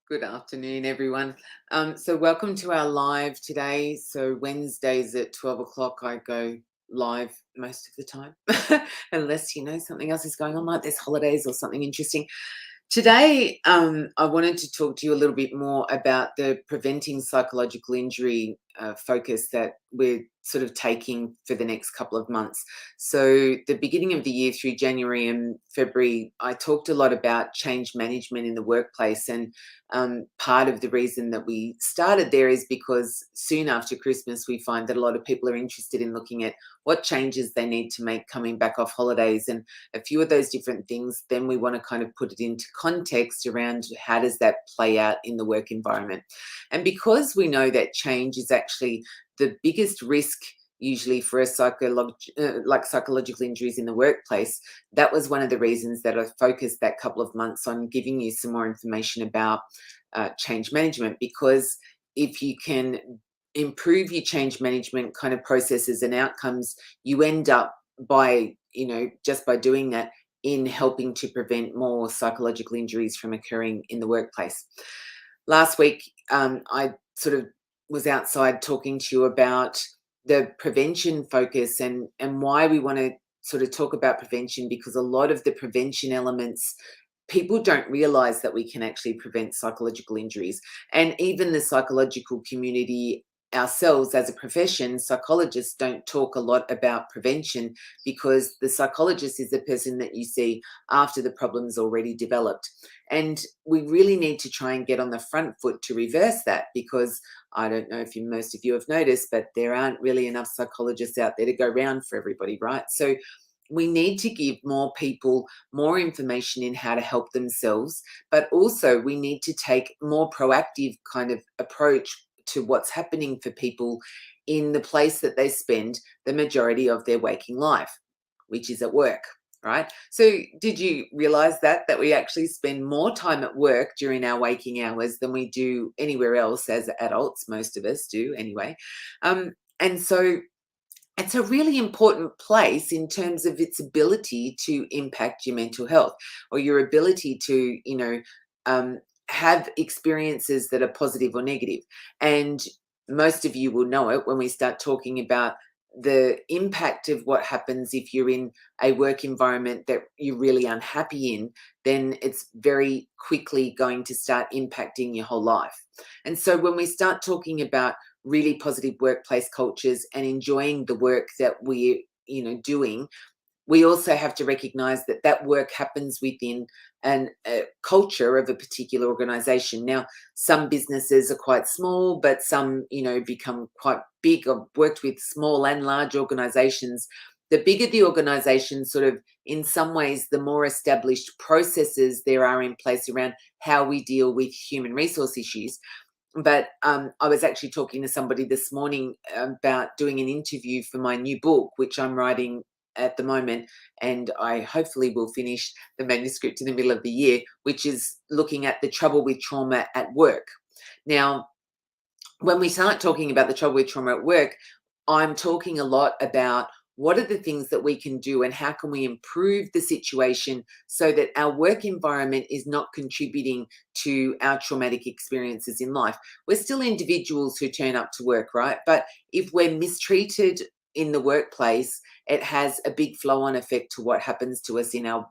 Good afternoon, everyone. So welcome to our live today. So Wednesdays at 12 o'clock, I go live most of the time, unless, something else is going on, like there's holidays or something interesting. Today, I wanted to talk to you a little bit more about the preventing psychological injury focus that we're sort of taking for the next couple of months. So, the beginning of the year through January and February, I talked a lot about change management in the workplace. And part of the reason that we started there is because soon after Christmas, we find that a lot of people are interested in looking at what changes they need to make coming back off holidays. And a few of those different things, then we want to kind of put it into context around how does that play out in the work environment. And because we know that change is actually the biggest risk usually for a like psychological injuries in the workplace, that was one of the reasons that I focused that couple of months on giving you some more information about change management. Because if you can improve your change management kind of processes and outcomes, you end up by, just by doing that, in helping to prevent more psychological injuries from occurring in the workplace. Last week, I sort of was outside talking to you about the prevention focus and why we want to sort of talk about prevention, because a lot of the prevention elements, people don't realize that we can actually prevent psychological injuries. And even the psychological community ourselves as a profession, psychologists don't talk a lot about prevention, because the psychologist is the person that you see after the problem's already developed. And we really need to try and get on the front foot to reverse that, because I don't know if most of you have noticed, but there aren't really enough psychologists out there to go round for everybody, right? So we need to give more people more information in how to help themselves, but also we need to take more proactive kind of approach to what's happening for people in the place that they spend the majority of their waking life, which is at work, right? So did you realize that we actually spend more time at work during our waking hours than we do anywhere else as adults? Most of us do anyway. And so it's a really important place in terms of its ability to impact your mental health, or your ability to, have experiences that are positive or negative. And most of you will know it when we start talking about the impact of what happens if you're in a work environment that you're really unhappy in. Then it's very quickly going to start impacting your whole life. And so when we start talking about really positive workplace cultures and enjoying the work that we're doing, we also have to recognize that that work happens within a culture of a particular organization. Now, some businesses are quite small, but some, become quite big. I've worked with small and large organizations. The bigger the organization, sort of in some ways, the more established processes there are in place around how we deal with human resource issues. But I was actually talking to somebody this morning about doing an interview for my new book, which I'm writing at the moment, and I hopefully will finish the manuscript in the middle of the year, which is looking at the trouble with trauma at work. Now, when we start talking about the trouble with trauma at work, I'm talking a lot about what are the things that we can do and how can we improve the situation so that our work environment is not contributing to our traumatic experiences in life. We're still individuals who turn up to work, right? But if we're mistreated in the workplace, it has a big flow-on effect to what happens to us in our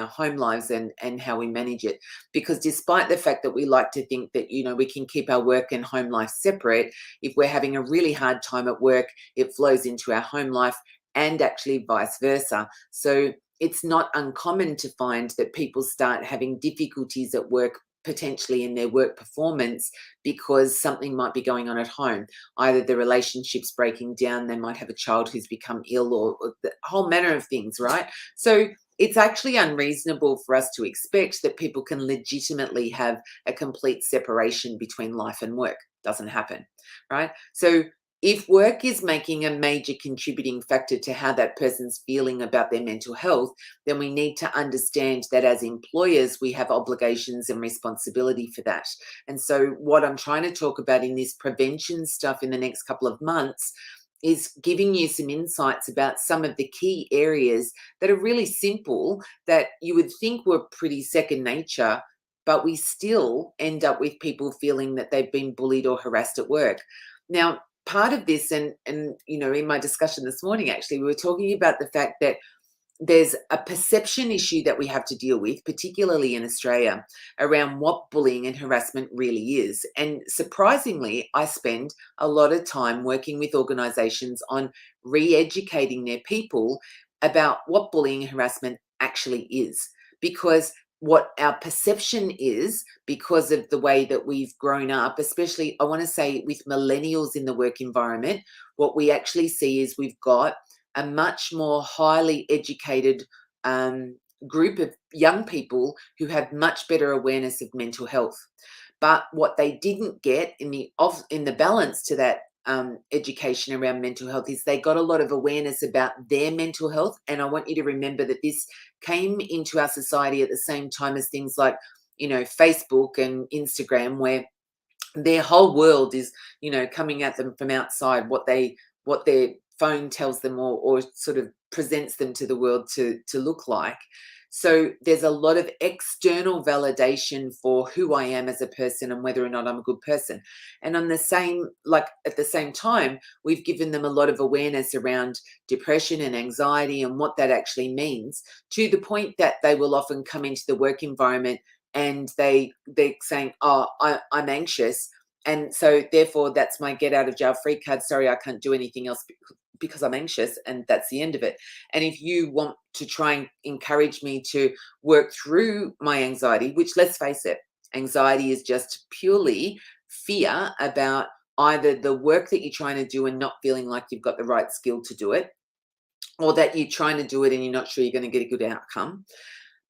home lives and how we manage it. Because despite the fact that we like to think that we can keep our work and home life separate, if we're having a really hard time at work, it flows into our home life, and actually vice versa. So it's not uncommon to find that people start having difficulties at work, potentially in their work performance, because something might be going on at home. Either the relationship's breaking down, they might have a child who's become ill, or the whole manner of things, right? So it's actually unreasonable for us to expect that people can legitimately have a complete separation between life and work. Doesn't happen, right? So if work is making a major contributing factor to how that person's feeling about their mental health, then we need to understand that as employers, we have obligations and responsibility for that. And so, what I'm trying to talk about in this prevention stuff in the next couple of months is giving you some insights about some of the key areas that are really simple that you would think were pretty second nature, but we still end up with people feeling that they've been bullied or harassed at work. Now, part of this, and in my discussion this morning, actually, we were talking about the fact that there's a perception issue that we have to deal with, particularly in Australia, around what bullying and harassment really is. And surprisingly, I spend a lot of time working with organisations on re-educating their people about what bullying and harassment actually is. Because what our perception is, because of the way that we've grown up, especially, I want to say, with millennials in the work environment, what we actually see is we've got a much more highly educated group of young people who have much better awareness of mental health. But what they didn't get in the balance to that education around mental health is they got a lot of awareness about their mental health. And I want you to remember that this came into our society at the same time as things like, Facebook and Instagram, where their whole world is, coming at them from outside, what their phone tells them, or sort of presents them to the world to look like. So there's a lot of external validation for who I am as a person and whether or not I'm a good person. And at the same time, we've given them a lot of awareness around depression and anxiety and what that actually means, to the point that they will often come into the work environment and they're saying, "Oh, I'm anxious, and so therefore that's my get out of jail free card. Sorry, I can't do anything else because I'm anxious," and that's the end of it. And if you want to try and encourage me to work through my anxiety, which, let's face it, anxiety is just purely fear about either the work that you're trying to do and not feeling like you've got the right skill to do it, or that you're trying to do it and you're not sure you're going to get a good outcome.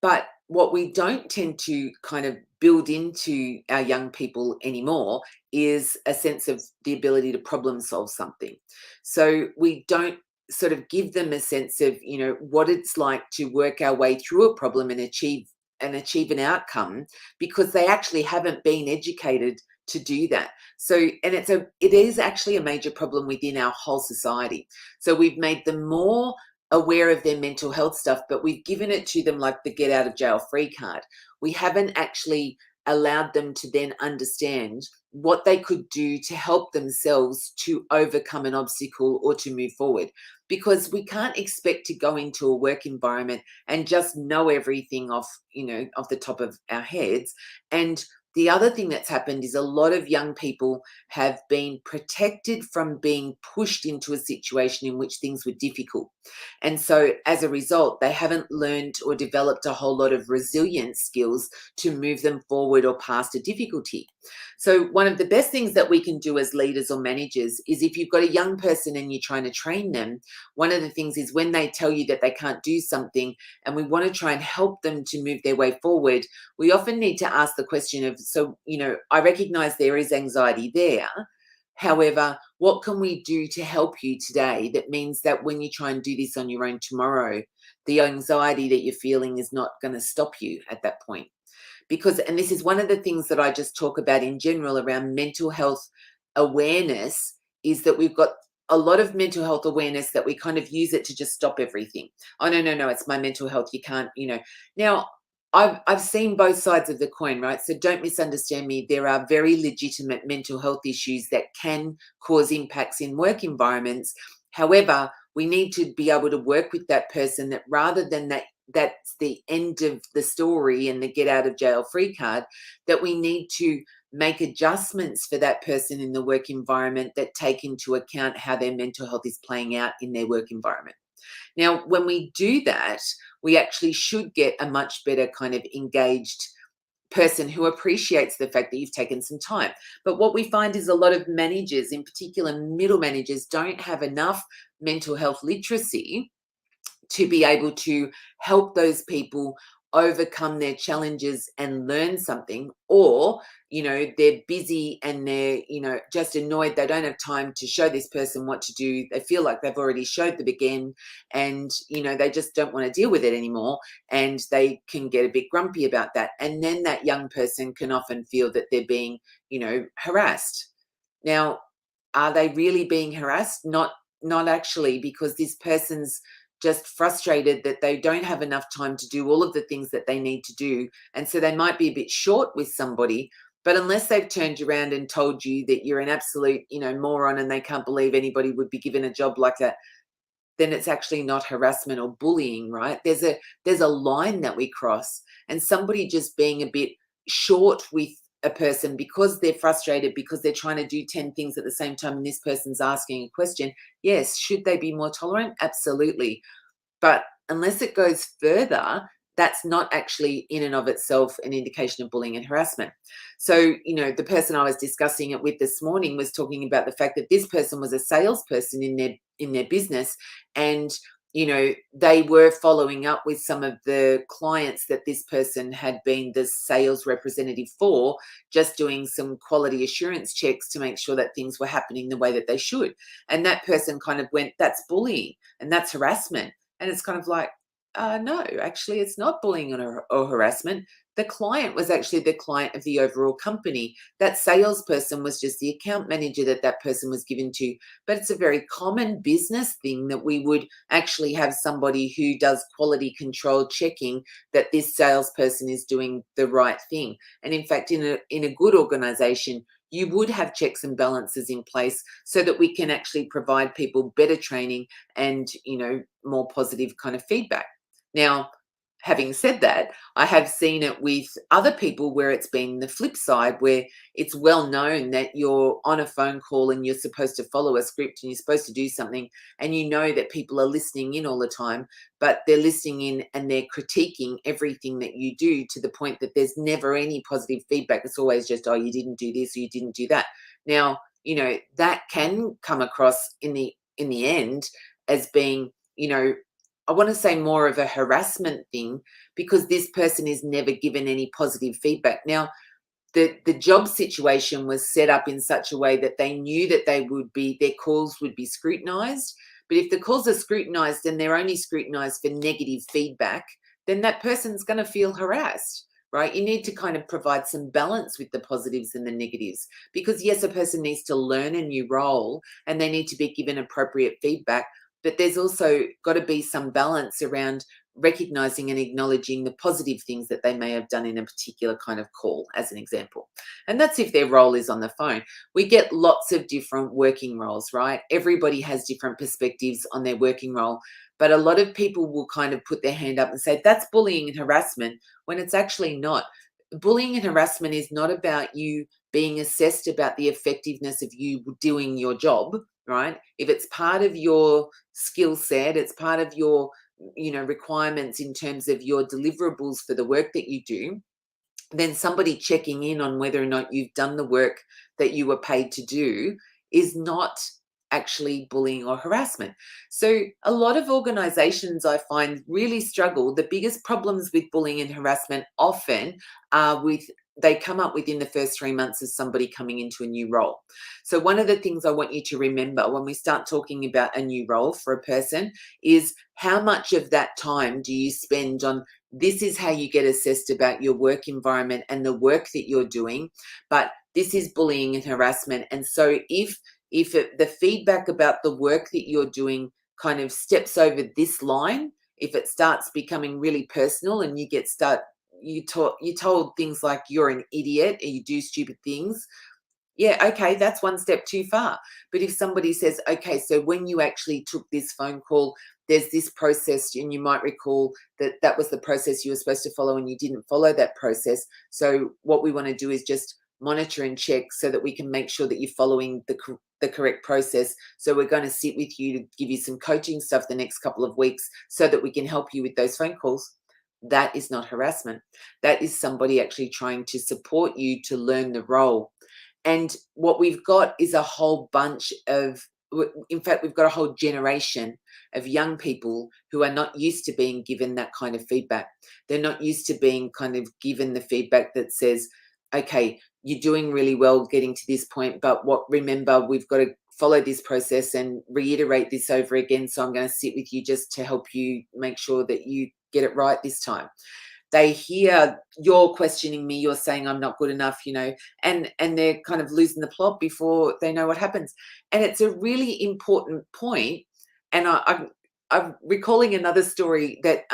But what we don't tend to kind of build into our young people anymore is a sense of the ability to problem solve something. So we don't sort of give them a sense of, what it's like to work our way through a problem and achieve an outcome, because they actually haven't been educated to do that. So, and it is actually a major problem within our whole society. So we've made them more aware of their mental health stuff, but we've given it to them like the get out of jail free card. We haven't actually allowed them to then understand what they could do to help themselves to overcome an obstacle or to move forward. Because we can't expect to go into a work environment and just know everything off the top of our heads. And the other thing that's happened is a lot of young people have been protected from being pushed into a situation in which things were difficult. And so as a result, they haven't learned or developed a whole lot of resilience skills to move them forward or past a difficulty. So one of the best things that we can do as leaders or managers is, if you've got a young person and you're trying to train them, one of the things is, when they tell you that they can't do something and we want to try and help them to move their way forward, we often need to ask the question of, so, I recognize there is anxiety there. However, what can we do to help you today that means that when you try and do this on your own tomorrow, the anxiety that you're feeling is not going to stop you at that point? Because, and this is one of the things that I just talk about in general around mental health awareness, is that we've got a lot of mental health awareness that we kind of use it to just stop everything. Oh, no, it's my mental health. You can't, Now, I've seen both sides of the coin, right? So don't misunderstand me. There are very legitimate mental health issues that can cause impacts in work environments. However, we need to be able to work with that person, that rather than that's the end of the story and the get out of jail free card, that we need to make adjustments for that person in the work environment that take into account how their mental health is playing out in their work environment. Now, when we do that, we actually should get a much better kind of engaged person who appreciates the fact that you've taken some time. But what we find is a lot of managers, in particular middle managers, don't have enough mental health literacy to be able to help those people overcome their challenges and learn something, or they're busy and they're, just annoyed. They don't have time to show this person what to do. They feel like they've already showed them again, and, they just don't want to deal with it anymore. And they can get a bit grumpy about that. And then that young person can often feel that they're being, harassed. Now, are they really being harassed? Not actually, because this person's just frustrated that they don't have enough time to do all of the things that they need to do. And so they might be a bit short with somebody, but unless they've turned you around and told you that you're an absolute, moron and they can't believe anybody would be given a job like that, then it's actually not harassment or bullying, right? There's a line that we cross, and somebody just being a bit short with a person because they're frustrated, because they're trying to do 10 things at the same time and this person's asking a question. Yes, should they be more tolerant? Absolutely. But unless it goes further, that's not actually in and of itself an indication of bullying and harassment. So, the person I was discussing it with this morning was talking about the fact that this person was a salesperson in their business, and they were following up with some of the clients that this person had been the sales representative for, just doing some quality assurance checks to make sure that things were happening the way that they should. And that person kind of went, that's bullying and that's harassment. And it's kind of like, no, actually, it's not bullying or harassment. The client was actually the client of the overall company. That salesperson was just the account manager that person was given to. But it's a very common business thing that we would actually have somebody who does quality control checking that this salesperson is doing the right thing. And in fact, in a good organization, you would have checks and balances in place so that we can actually provide people better training and, more positive kind of feedback. Now, having said that, I have seen it with other people where it's been the flip side, where it's well known that you're on a phone call and you're supposed to follow a script and you're supposed to do something, and that people are listening in all the time, but they're listening in and they're critiquing everything that you do to the point that there's never any positive feedback. It's always just, oh, you didn't do this or you didn't do that. Now, that can come across in the end as being, I want to say more of a harassment thing, because this person is never given any positive feedback. Now, the job situation was set up in such a way that they knew that their calls would be scrutinized. But if the calls are scrutinized and they're only scrutinized for negative feedback, then that person's going to feel harassed, right? You need to kind of provide some balance with the positives and the negatives, because yes, a person needs to learn a new role and they need to be given appropriate feedback. But there's also got to be some balance around recognizing and acknowledging the positive things that they may have done in a particular kind of call, as an example. And that's if their role is on the phone. We get lots of different working roles, right? Everybody has different perspectives on their working role. But a lot of people will kind of put their hand up and say, that's bullying and harassment, when it's actually not. Bullying and harassment is not about you being assessed about the effectiveness of you doing your job, right? If it's part of your skill set, it's part of your, requirements in terms of your deliverables for the work that you do, then somebody checking in on whether or not you've done the work that you were paid to do is not actually bullying or harassment. So a lot of organizations, I find, really struggle. The biggest problems with bullying and harassment often are they come up within the first 3 months of somebody coming into a new role. So one of the things I want you to remember when we start talking about a new role for a person is, how much of that time do you spend on, this is how you get assessed about your work environment and the work that you're doing, but this is bullying and harassment. And so if the feedback about the work that you're doing kind of steps over this line, if it starts becoming really personal and you told things like you're an idiot or you do stupid things, yeah, okay, that's one step too far. But if somebody says, okay, so when you actually took this phone call, there's this process, and you might recall that was the process you were supposed to follow and you didn't follow that process. So what we want to do is just monitor and check so that we can make sure that you're following the correct process. So we're going to sit with you to give you some coaching stuff the next couple of weeks so that we can help you with those phone calls. That is not harassment. That is somebody actually trying to support you to learn the role. And what we've got is a whole bunch of, in fact, we've got a whole generation of young people who are not used to being given that kind of feedback. They're not used to being kind of given the feedback that says, okay, you're doing really well getting to this point, but remember, we've got to follow this process and reiterate this over again. So I'm going to sit with you just to help you make sure that you get it right this time. They hear you're questioning me, you're saying I'm not good enough, and they're kind of losing the plot before they know what happens. And it's a really important point. And I'm recalling another story that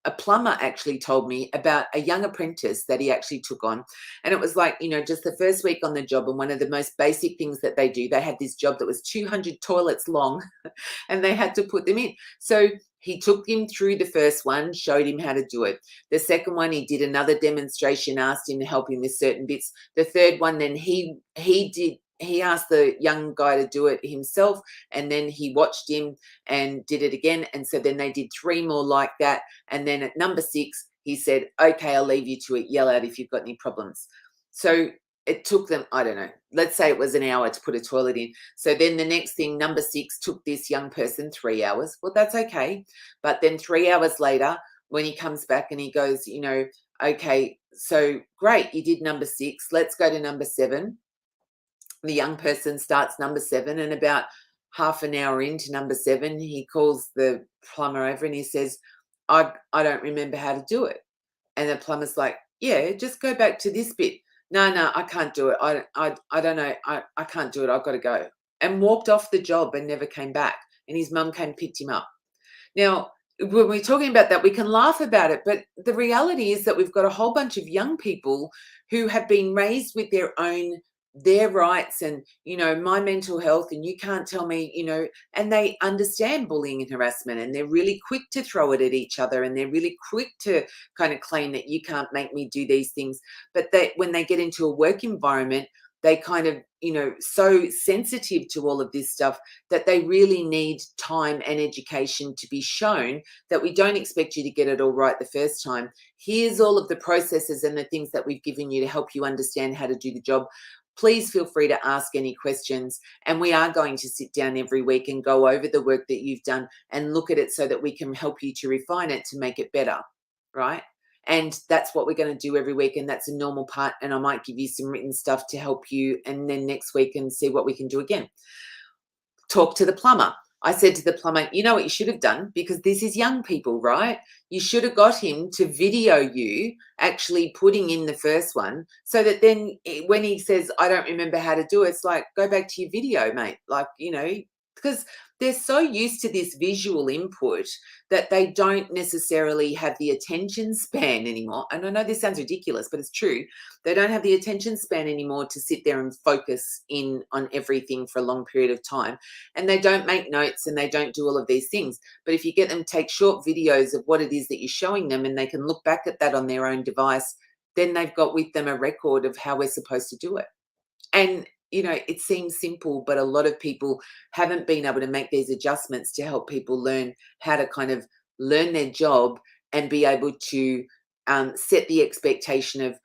a plumber actually told me about a young apprentice that he actually took on. And it was like, just the first week on the job. And one of the most basic things that they do, they had this job that was 200 toilets long and they had to put them in. So he took him through the first one, showed him how to do it. The second one, he did another demonstration, asked him to help him with certain bits. The third one, then he asked the young guy to do it himself, and then he watched him and did it again. And so then they did 3 more like that. And then at number 6, he said, okay, I'll leave you to it. Yell out if you've got any problems. So it took them, I don't know, let's say it was an hour to put a toilet in. So then the next thing, number 6, took this young person 3 hours. Well, that's okay. But then 3 hours later, when he comes back and he goes, okay, so great, you did number 6. Let's go to number 7. The young person starts number 7, and about half an hour into number 7, he calls the plumber over and he says, I don't remember how to do it. And the plumber's like, yeah, just go back to this bit. No, I can't do it. I don't know. I can't do it. I've got to go. And walked off the job and never came back. And his mum came and picked him up. Now, when we're talking about that, we can laugh about it. But the reality is that we've got a whole bunch of young people who have been raised with their rights and, my mental health, and you can't tell me, and they understand bullying and harassment, and they're really quick to throw it at each other, and they're really quick to kind of claim that you can't make me do these things. But when they get into a work environment, they kind of, so sensitive to all of this stuff that they really need time and education to be shown that we don't expect you to get it all right the first time. Here's all of the processes and the things that we've given you to help you understand how to do the job. Please feel free to ask any questions. And we are going to sit down every week and go over the work that you've done and look at it so that we can help you to refine it to make it better, right? And that's what we're going to do every week. And that's a normal part. And I might give you some written stuff to help you. And then next week and see what we can do again. Talk to the plumber. I said to the plumber, you know what you should have done? Because this is young people, right? You should have got him to video you actually putting in the first one so that then when he says, I don't remember how to do it, it's like, go back to your video, mate. Like, because they're so used to this visual input that they don't necessarily have the attention span anymore. And I know this sounds ridiculous, but it's true. They don't have the attention span anymore to sit there and focus in on everything for a long period of time. And they don't make notes and they don't do all of these things. But if you get them to take short videos of what it is that you're showing them and they can look back at that on their own device, then they've got with them a record of how we're supposed to do it. And it seems simple, but a lot of people haven't been able to make these adjustments to help people learn how to kind of learn their job and be able to set the expectation of,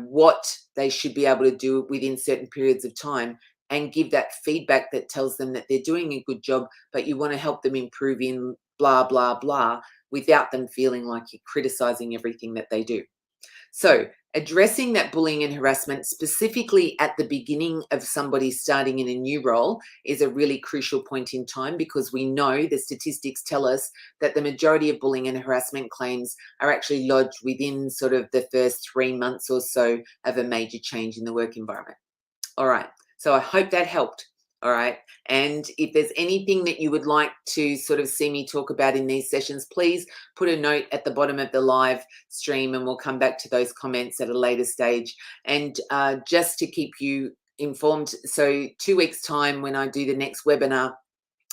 what they should be able to do within certain periods of time and give that feedback that tells them that they're doing a good job, but you want to help them improve in blah, blah, blah, without them feeling like you're criticizing everything that they do. So addressing that bullying and harassment specifically at the beginning of somebody starting in a new role is a really crucial point in time, because we know the statistics tell us that the majority of bullying and harassment claims are actually lodged within sort of the first 3 months or so of a major change in the work environment. All right. So I hope that helped. All right. And if there's anything that you would like to sort of see me talk about in these sessions, please put a note at the bottom of the live stream and we'll come back to those comments at a later stage. And just to keep you informed, so 2 weeks' time when I do the next webinar,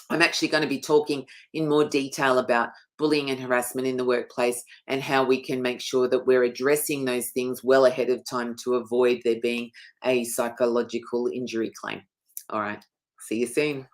I'm actually going to be talking in more detail about bullying and harassment in the workplace and how we can make sure that we're addressing those things well ahead of time to avoid there being a psychological injury claim. All right. See you soon.